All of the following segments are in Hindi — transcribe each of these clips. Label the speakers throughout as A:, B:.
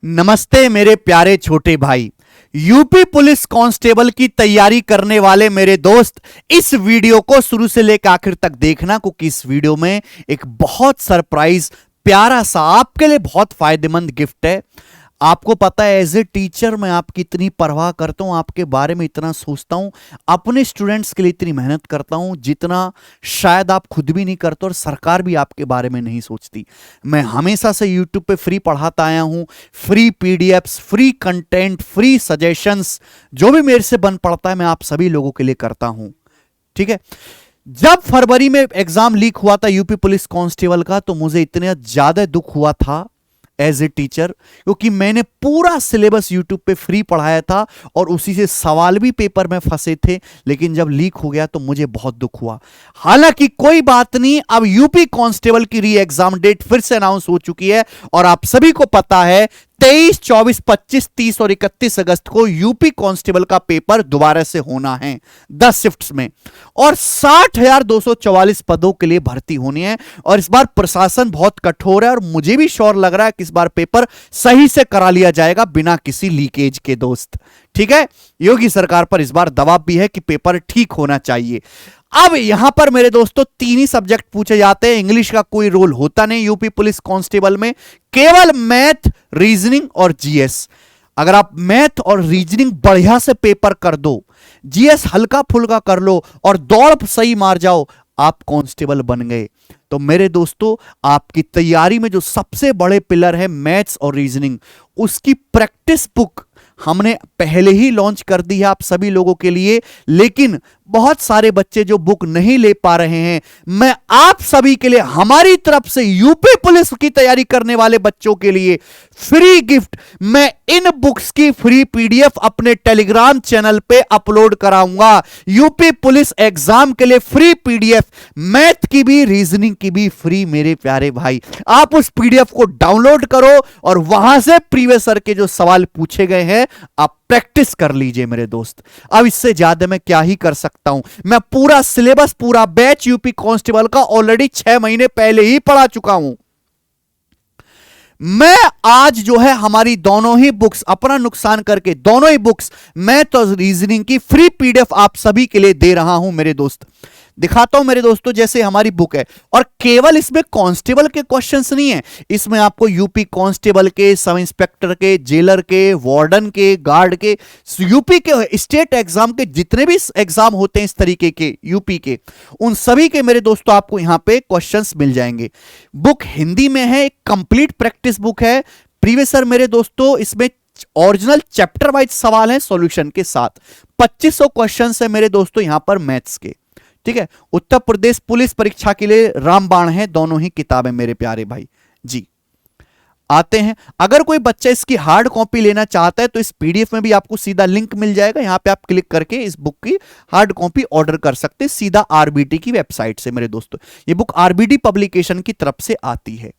A: नमस्ते मेरे प्यारे छोटे भाई। यूपी पुलिस कांस्टेबल की तैयारी करने वाले मेरे दोस्त, इस वीडियो को शुरू से लेकर आखिर तक देखना, क्योंकि इस वीडियो में एक बहुत सरप्राइज प्यारा सा आपके लिए बहुत फायदेमंद गिफ्ट है। आपको पता है, एज ए टीचर मैं आपकी इतनी परवाह करता हूं, आपके बारे में इतना सोचता हूं, अपने स्टूडेंट्स के लिए इतनी मेहनत करता हूं जितना शायद आप खुद भी नहीं करते और सरकार भी आपके बारे में नहीं सोचती। मैं हमेशा से यूट्यूब पे फ्री पढ़ाता आया हूं, free PDFs, free content, free suggestions, जो भी मेरे से बन पड़ता है मैं आप सभी लोगों के लिए करता हूं। ठीक है। जब फरवरी में एग्जाम लीक हुआ था यूपी पुलिस कांस्टेबल का, तो मुझे इतना ज्यादा दुख हुआ था एज ए टीचर, क्योंकि मैंने पूरा सिलेबस यूट्यूब पे फ्री पढ़ाया था और उसी से सवाल भी पेपर में फंसे थे। लेकिन जब लीक हो गया तो मुझे बहुत दुख हुआ। हालांकि कोई बात नहीं, अब यूपी कांस्टेबल की री एग्जाम डेट फिर से अनाउंस हो चुकी है और आप सभी को पता है 23, 24, 25, 30 और 31 अगस्त को यूपी कांस्टेबल का पेपर दोबारा से होना है 10 शिफ्ट्स में, और 60,244 पदों के लिए भर्ती होनी है। और इस बार प्रशासन बहुत कठोर है और मुझे भी श्योर लग रहा है कि इस बार पेपर सही से करा लिया जाएगा बिना किसी लीकेज के दोस्त। ठीक है। योगी सरकार पर इस बार दबाव भी है कि पेपर ठीक होना चाहिए। अब यहां पर मेरे दोस्तों 3 ही सब्जेक्ट पूछे जाते हैं। इंग्लिश का कोई रोल होता नहीं यूपी पुलिस कांस्टेबल में, केवल मैथ, रीजनिंग और जीएस। अगर आप मैथ और रीजनिंग बढ़िया से पेपर कर दो, जीएस हल्का फुल्का कर लो और दौड़ सही मार जाओ, आप कांस्टेबल बन गए। तो मेरे दोस्तों, आपकी तैयारी में जो सबसे बड़े पिलर है मैथ्स और रीजनिंग, उसकी प्रैक्टिस बुक हमने पहले ही लॉन्च कर दी है आप सभी लोगों के लिए। लेकिन बहुत सारे बच्चे जो बुक नहीं ले पा रहे हैं, मैं आप सभी के लिए हमारी तरफ से यूपी पुलिस की तैयारी करने वाले बच्चों के लिए फ्री गिफ्ट, मैं इन बुक्स की फ्री पीडीएफ अपने टेलीग्राम चैनल पे अपलोड कराऊंगा। यूपी पुलिस एग्जाम के लिए फ्री पीडीएफ, मैथ की भी रीजनिंग की भी फ्री मेरे प्यारे भाई। आप उस पीडीएफ को डाउनलोड करो और वहां से प्रीवियस ईयर के जो सवाल पूछे गए हैं आप प्रैक्टिस कर लीजिए मेरे दोस्त। अब इससे ज्यादा मैं क्या ही कर सकता हूं। मैं पूरा सिलेबस, पूरा बैच यूपी कांस्टेबल का ऑलरेडी 6 महीने पहले ही पढ़ा चुका हूं। मैं आज जो है हमारी दोनों ही बुक्स, अपना नुकसान करके दोनों ही बुक्स मैथ और रीजनिंग की फ्री पीडीएफ आप सभी के लिए दे रहा हूं मेरे दोस्त। दिखाता हूं मेरे दोस्तों, जैसे हमारी बुक है, और केवल इसमें कांस्टेबल के क्वेश्चंस नहीं है, इसमें आपको यूपी कांस्टेबल के, सब इंस्पेक्टर के, जेलर के, वार्डन के, गार्ड के, यूपी के स्टेट एग्जाम के जितने भी एग्जाम होते हैं इस तरीके के यूपी के, उन सभी के मेरे दोस्तों आपको यहां पे क्वेश्चंस मिल जाएंगे। बुक हिंदी में है, एक कंप्लीट प्रैक्टिस बुक है। प्रीवियस ईयर मेरे दोस्तों इसमें ओरिजिनल चैप्टर वाइज सवाल है सॉल्यूशन के साथ। 2500 क्वेश्चन है मेरे दोस्तों यहां पर मैथ्स के। ठीक है। उत्तर प्रदेश पुलिस परीक्षा के लिए रामबाण है दोनों ही किताबें मेरे प्यारे भाई जी। आते हैं, अगर कोई बच्चा इसकी हार्ड कॉपी लेना चाहता है तो इस पीडीएफ में भी आपको सीधा लिंक मिल जाएगा, यहां पे आप क्लिक करके इस बुक की हार्ड कॉपी ऑर्डर कर सकते हैं सीधा आरबीटी की वेबसाइट से मेरे दोस्तों। ये बुक आरबीटी पब्लिकेशन की तरफ से आती है।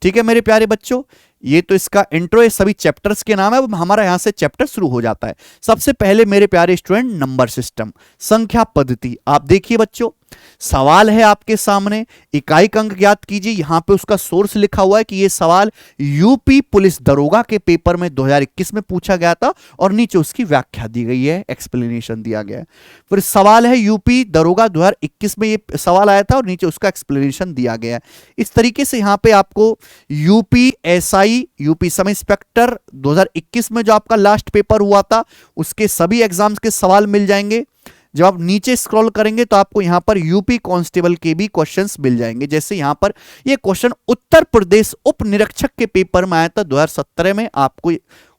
A: ठीक है मेरे प्यारे बच्चों, ये तो इसका इंट्रो है, सभी चैप्टर्स के नाम है। हमारा यहां से चैप्टर शुरू हो जाता है। सबसे पहले मेरे प्यारे स्टूडेंट, नंबर सिस्टम, संख्या पद्धति। आप देखिए बच्चों, सवाल है आपके सामने, इकाई अंक ज्ञात कीजिए। यहां पे उसका सोर्स लिखा हुआ है कि यह सवाल यूपी पुलिस दरोगा के पेपर में 2021 में पूछा गया था और नीचे उसकी व्याख्या दी गई है, एक्सप्लेनेशन दिया गया है। फिर सवाल है यूपी दरोगा 2021 में यह सवाल आया था और नीचे उसका एक्सप्लेनेशन दिया गया है। इस तरीके से यहां पे आपको UP SI, UP sub inspector 2021 में जो आपका लास्ट पेपर हुआ था उसके सभी एग्जाम्स के सवाल मिल जाएंगे। जब आप नीचे स्क्रॉल करेंगे तो आपको यहां पर यूपी कांस्टेबल के भी क्वेश्चंस मिल जाएंगे। जैसे यहां पर ये क्वेश्चन उत्तर प्रदेश उप निरीक्षक के पेपर में आया था 2017 में, आपको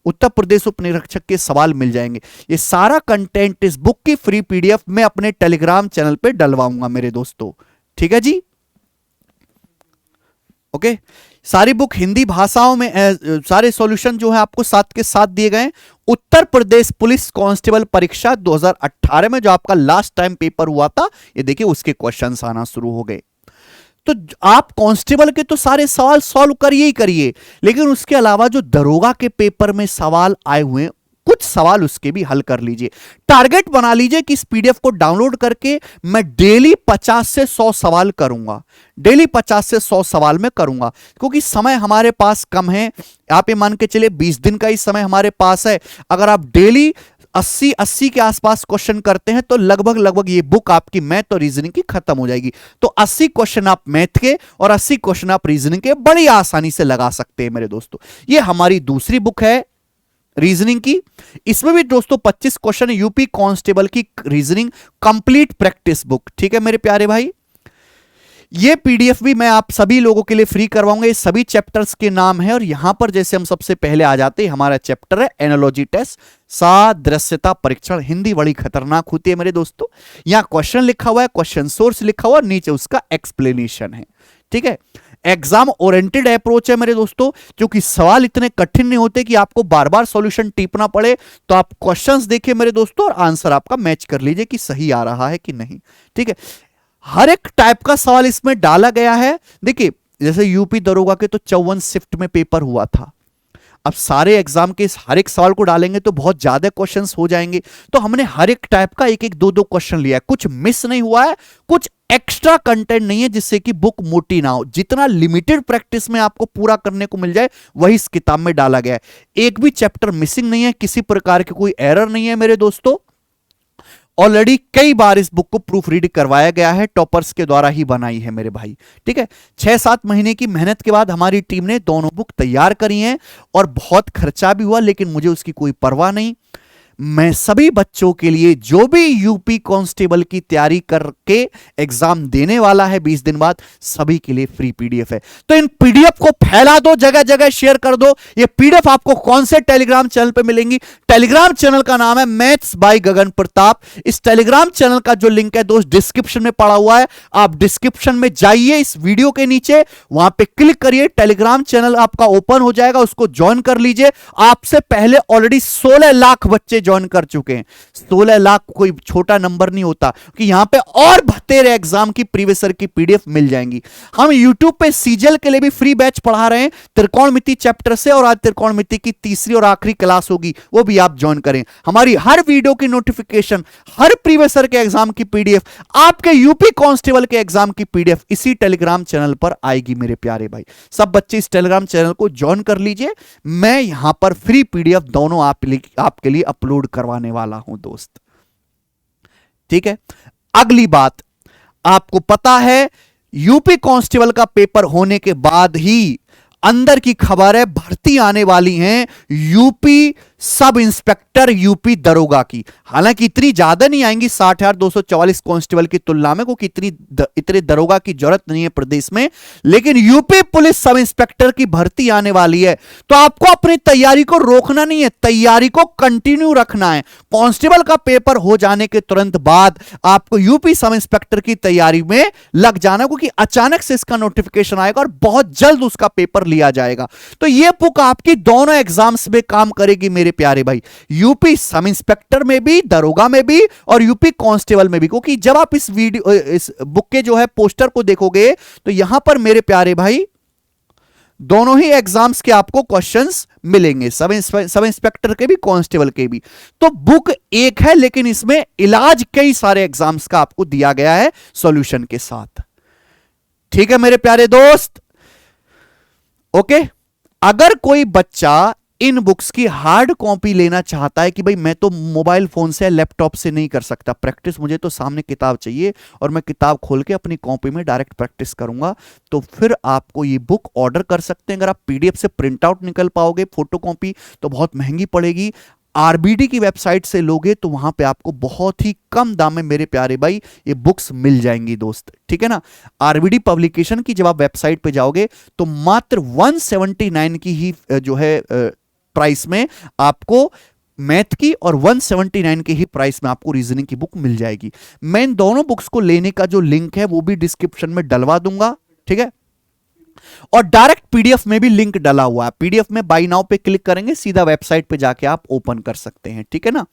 A: उत्तर प्रदेश उप निरीक्षक के सवाल मिल जाएंगे। ये सारा कंटेंट इस बुक की फ्री पीडीएफ में अपने टेलीग्राम चैनल पे डलवाऊंगा मेरे दोस्तों। ठीक है जी, ओके। सारी बुक हिंदी भाषाओं में, सारे सॉल्यूशन जो है आपको साथ के साथ दिए गए। उत्तर प्रदेश पुलिस कांस्टेबल परीक्षा 2018 में जो आपका लास्ट टाइम पेपर हुआ था, ये देखिए उसके क्वेश्चंस आना शुरू हो गए। तो आप कांस्टेबल के तो सारे सवाल सॉल्व करिए ही करिए, लेकिन उसके अलावा जो दरोगा के पेपर में सवाल आए हुए हैं कुछ सवाल उसके भी हल कर लीजिए। टारगेट बना लीजिए कि इस पीडीएफ को डाउनलोड करके मैं डेली 50 से 100 सवाल करूंगा, डेली 50 से 100 सवाल मैं करूंगा, क्योंकि समय हमारे पास कम है। आप ये मान के चलिए 20 दिन का ही समय हमारे पास है। अगर आप डेली 80 के आसपास क्वेश्चन करते हैं तो लगभग ये बुक आपकी मैथ और रीजनिंग की खत्म हो जाएगी। तो 80 क्वेश्चन आप मैथ के और 80 क्वेश्चन आप रीजनिंग के बड़ी आसानी से लगा सकते हैं मेरे दोस्तों। ये हमारी दूसरी बुक है रीजनिंग की। इसमें भी दोस्तों 25 क्वेश्चन यूपी कांस्टेबल की रीजनिंग कंप्लीट प्रैक्टिस बुक। ठीक है मेरे प्यारे भाई, ये पीडीएफ भी मैं आप सभी लोगों के लिए फ्री करवाऊंगा। ये सभी चैप्टर्स के नाम है और यहां पर जैसे हम सबसे पहले आ जाते हैं, हमारा चैप्टर है एनालॉजी टेस्ट, सादृश्यता परीक्षण। हिंदी बड़ी खतरनाक होती है मेरे दोस्तों। यहां क्वेश्चन लिखा हुआ है, क्वेश्चन सोर्स लिखा हुआ है, नीचे उसका एक्सप्लेनेशन है। ठीक है, एग्जाम ओरिएंटेड अप्रोच है मेरे दोस्तों, क्योंकि सवाल इतने कठिन नहीं होते कि आपको बार बार सॉल्यूशन टीपना पड़े। तो आप क्वेश्चंस देखिए मेरे दोस्तों और आंसर आपका मैच कर लीजिए कि सही आ रहा है कि नहीं। ठीक है, हर एक टाइप का सवाल इसमें डाला गया है। देखिए जैसे यूपी दरोगा के तो 54 शिफ्ट में पेपर हुआ था। अब सारे एग्जाम के हर एक सवाल को डालेंगे तो बहुत ज्यादा क्वेश्चंस हो जाएंगे। तो हमने हर एक टाइप का एक एक दो दो क्वेश्चन लिया है। कुछ मिस नहीं हुआ है, कुछ एक्स्ट्रा कंटेंट नहीं है जिससे कि बुक मोटी ना हो। जितना लिमिटेड प्रैक्टिस में आपको पूरा करने को मिल जाए वही इस किताब में डाला गया है। एक भी चैप्टर मिसिंग नहीं है, किसी प्रकार की कोई एरर नहीं है मेरे दोस्तों। ऑलरेडी कई बार इस बुक को प्रूफ रीड करवाया गया है, टॉपर्स के द्वारा ही बनाई है मेरे भाई। ठीक है, 6-7 महीने की मेहनत के बाद हमारी टीम ने दोनों बुक तैयार करी हैं और बहुत खर्चा भी हुआ, लेकिन मुझे उसकी कोई परवाह नहीं। मैं सभी बच्चों के लिए जो भी यूपी कांस्टेबल की तैयारी करके एग्जाम देने वाला है 20 दिन बाद, सभी के लिए फ्री पीडीएफ है। तो इन पीडीएफ को फैला दो, जगह जगह शेयर कर दो। ये पीडीएफ आपको कौन से टेलीग्राम चैनल पे मिलेंगी? टेलीग्राम चैनल का नाम है मैथ्स बाय गगन प्रताप। इस टेलीग्राम चैनल का जो लिंक है दोस्त डिस्क्रिप्शन में पड़ा हुआ है। आप डिस्क्रिप्शन में जाइए, इस वीडियो के नीचे वहां पे क्लिक करिए, टेलीग्राम चैनल आपका ओपन हो जाएगा, उसको ज्वाइन कर लीजिए। आपसे पहले ऑलरेडी 16 लाख बच्चे ज्वाइन कर चुके हैं। 16 लाख कोई छोटा नंबर नहीं होता, कि यहां पे और बतेरे एग्जाम की प्रीवियस ईयर की पीडीएफ मिल जाएंगी। हम यूट्यूब पे सीजीएल के लिए भी फ्री बैच पढ़ा रहे हैं त्रिकोणमिति चैप्टर से, और आज त्रिकोणमिति की तीसरी और आखिरी क्लास होगी, वो भी आप ज्वाइन करें। हमारी हर वीडियो की नोटिफिकेशन, हर प्रीवियस ईयर के एग्जाम की पीडीएफ, आपके यूपी कांस्टेबल के एग्जाम की पीडीएफ इसी टेलीग्राम चैनल पर आएगी मेरे प्यारे भाई। सब बच्चे इस टेलीग्राम चैनल को ज्वाइन कर लीजिए। मैं यहां पर फ्री पीडीएफ दोनों आपके लिए अपलोड करवाने वाला हूं दोस्त। ठीक है, अगली बात, आपको पता है यूपी कांस्टेबल का पेपर होने के बाद ही अंदर की खबर है, भर्ती आने वाली हैं यूपी सब इंस्पेक्टर, यूपी दरोगा की। हालांकि इतनी ज्यादा नहीं आएंगी 60,244 कांस्टेबल की तुलना में, क्योंकि इतने दरोगा की जरूरत नहीं है प्रदेश में, लेकिन यूपी पुलिस सब इंस्पेक्टर की भर्ती आने वाली है। तो आपको अपनी तैयारी को रोकना नहीं है, तैयारी को कंटिन्यू रखना है। कांस्टेबल का पेपर हो जाने के तुरंत बाद आपको यूपी सब इंस्पेक्टर की तैयारी में लग जाना, क्योंकि अचानक से इसका नोटिफिकेशन आएगा और बहुत जल्द उसका पेपर लिया जाएगा। तो यह बुक आपकी दोनों एग्जाम्स में काम करेगी मेरे प्यारे भाई, यूपी सब इंस्पेक्टर में भी, दरोगा में भी और यूपी कांस्टेबल में भी। क्योंकि जब आप इस बुक के जो है पोस्टर को देखोगे तो यहां पर मेरे प्यारे भाई दोनों ही एग्जाम्स के आपको क्वेश्चंस मिलेंगे, सब इंस्पेक्टर के भी, कांस्टेबल के भी। तो बुक एक है, लेकिन इसमें इलाज कई सारे एग्जाम्स का आपको दिया गया है सॉल्यूशन के साथ। ठीक है मेरे प्यारे दोस्त, ओके। अगर कोई बच्चा इन बुक्स की हार्ड कॉपी लेना चाहता है कि भाई मैं तो मोबाइल फोन से, लैपटॉप से नहीं कर सकता प्रैक्टिस, मुझे तो सामने किताब चाहिए और मैं किताब खोल के अपनी कॉपी में डायरेक्ट प्रैक्टिस करूंगा, तो फिर आपको ये बुक ऑर्डर कर सकते हैं। अगर आप पीडीएफ से प्रिंट आउट निकल पाओगे, फोटो कॉपी तो बहुत महंगी पड़ेगी। आरबीडी की वेबसाइट से लोगे तो वहां पे आपको बहुत ही कम दाम में मेरे प्यारे भाई ये बुक्स मिल जाएंगी दोस्त। ठीक है ना, आरबीडी पब्लिकेशन की जब आप वेबसाइट पे जाओगे तो मात्र 179 की ही जो है प्राइस में आपको मैथ की और 179 के ही प्राइस में आपको रीजनिंग की बुक मिल जाएगी। मैं इन दोनों बुक्स को लेने का जो लिंक है वो भी डिस्क्रिप्शन में डलवा दूंगा। ठीक है, और डायरेक्ट पीडीएफ में भी लिंक डला हुआ है। पीडीएफ में बाय नाउ पे क्लिक करेंगे, सीधा वेबसाइट पे जाके आप ओपन कर सकते हैं। ठीक है ना,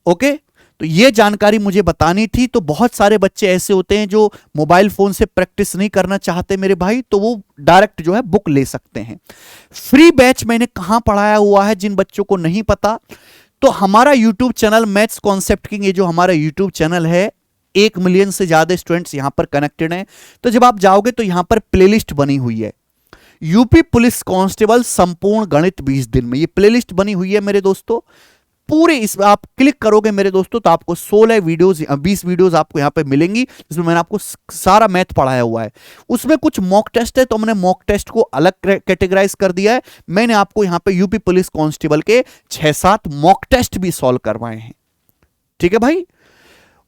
A: ओके। तो ये जानकारी मुझे बतानी थी। तो बहुत सारे बच्चे ऐसे होते हैं जो मोबाइल फोन से प्रैक्टिस नहीं करना चाहते मेरे भाई, तो वो डायरेक्ट जो है बुक ले सकते हैं। फ्री बैच मैंने कहां पढ़ाया हुआ है जिन बच्चों को नहीं पता, तो हमारा YouTube channel maths concept king, ये जो हमारा यूट्यूब चैनल है, 1 मिलियन से ज्यादा स्टूडेंट्स यहां पर कनेक्टेड हैं। तो जब आप जाओगे तो यहां पर प्लेलिस्ट बनी हुई है, यूपी पुलिस कांस्टेबल संपूर्ण गणित 20 दिन में, ये प्लेलिस्ट बनी हुई है मेरे दोस्तों। पूरे इस आप क्लिक करोगे मेरे दोस्तों तो आपको 16 वीडियोस 20 वीडियोस आपको यहां पे मिलेंगी, जिसमें मैंने आपको सारा मैथ पढ़ाया हुआ है। उसमें कुछ मॉक टेस्ट है, तो हमने मॉक टेस्ट को अलग कैटेगराइज कर दिया है। मैंने आपको यहां पे यूपी पुलिस कांस्टेबल के 6-7 मॉक टेस्ट भी सॉल्व करवाए हैं, ठीक है भाई।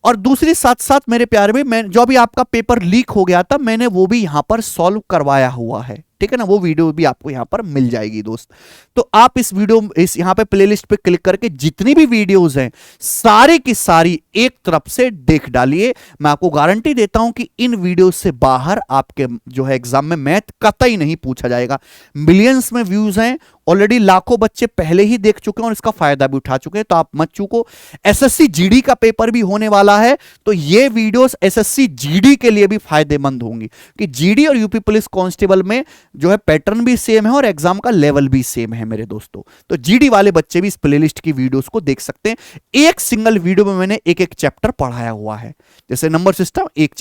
A: और दूसरी साथ साथ मेरे प्यारे में, मैं जो भी आपका पेपर लीक हो गया था, मैंने वो भी यहां पर सॉल्व करवाया हुआ है, ठीक है ना। वो वीडियो भी आपको यहां पर मिल जाएगी दोस्त। तो आप इस वीडियो इस यहां पे प्लेलिस्ट पे क्लिक करके जितनी भी वीडियोस हैं सारी की सारी एक तरफ से देख डालिए। मैं आपको गारंटी देता हूं कि इन वीडियो से बाहर आपके जो है एग्जाम में मैथ कतई नहीं पूछा जाएगा। मिलियंस में व्यूज हैं ऑलरेडी, लाखों बच्चे पहले ही देख चुके हैं और इसका फायदा भी उठा चुके हैं, तो आप मत चूको। एसएससी जीडी का पेपर भी होने वाला है, तो ये वीडियोस एसएससी जीडी के लिए भी फायदेमंद होंगी, कि जीडी और यूपी पुलिस कांस्टेबल में जो है पैटर्न भी सेम है और एग्जाम का लेवल भी सेम है मेरे दोस्तों। तो जीडी वाले बच्चे भी इस प्लेलिस्ट की वीडियोस को देख सकते हैं। एक सिंगल वीडियो में मैंने एक एक चैप्टर पढ़ाया हुआ है, जैसे नंबर सिस्टम एक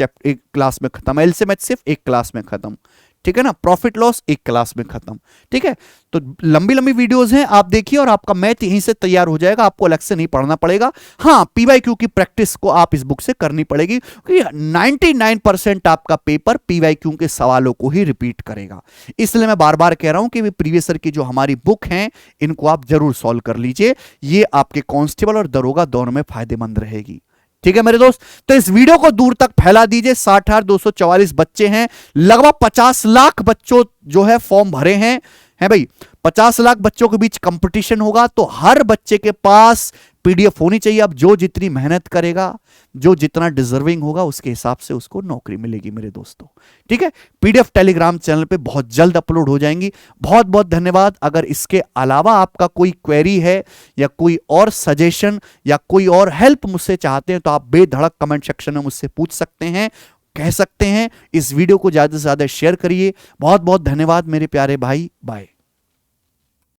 A: क्लास में खत्म, एलसीएम एचसीएफ एक क्लास में खत्म, ठीक है ना, प्रॉफिट लॉस एक क्लास में खत्म, ठीक है। तो लंबी लंबी वीडियोस हैं, आप देखिए और आपका मैथ यहीं से तैयार हो जाएगा, आपको अलग से नहीं पढ़ना पड़ेगा। हाँ, पीवाईक्यू की प्रैक्टिस को आप इस बुक से करनी पड़ेगी, क्योंकि 99% आपका पेपर पीवाईक्यू के सवालों को ही रिपीट करेगा। इसलिए मैं बार बार कह रहा हूं कि प्रीवियस ईयर की जो हमारी बुक हैं इनको आप जरूर सॉल्व कर लीजिए, ये आपके कांस्टेबल और दरोगा दोनों में फायदेमंद रहेगी, ठीक है मेरे दोस्त। तो इस वीडियो को दूर तक फैला दीजिए। 60,244 बच्चे हैं, लगभग 50 लाख बच्चों जो है फॉर्म भरे हैं भाई। 50 लाख बच्चों के बीच कंपटीशन होगा, तो हर बच्चे के पास पीडीएफ होनी चाहिए। अब जो जितनी मेहनत करेगा, जो जितना डिजर्विंग होगा, उसके हिसाब से उसको नौकरी मिलेगी मेरे दोस्तों, ठीक है। पीडीएफ टेलीग्राम चैनल पे बहुत जल्द अपलोड हो जाएंगी। बहुत बहुत धन्यवाद। अगर इसके अलावा आपका कोई क्वेरी है या कोई और सजेशन या कोई और हेल्प मुझसे चाहते हैं, तो आप बेधड़क कमेंट सेक्शन में मुझसे पूछ सकते हैं, कह सकते हैं। इस वीडियो को ज्यादा से ज्यादा शेयर करिए। बहुत बहुत धन्यवाद मेरे प्यारे भाई, बाय।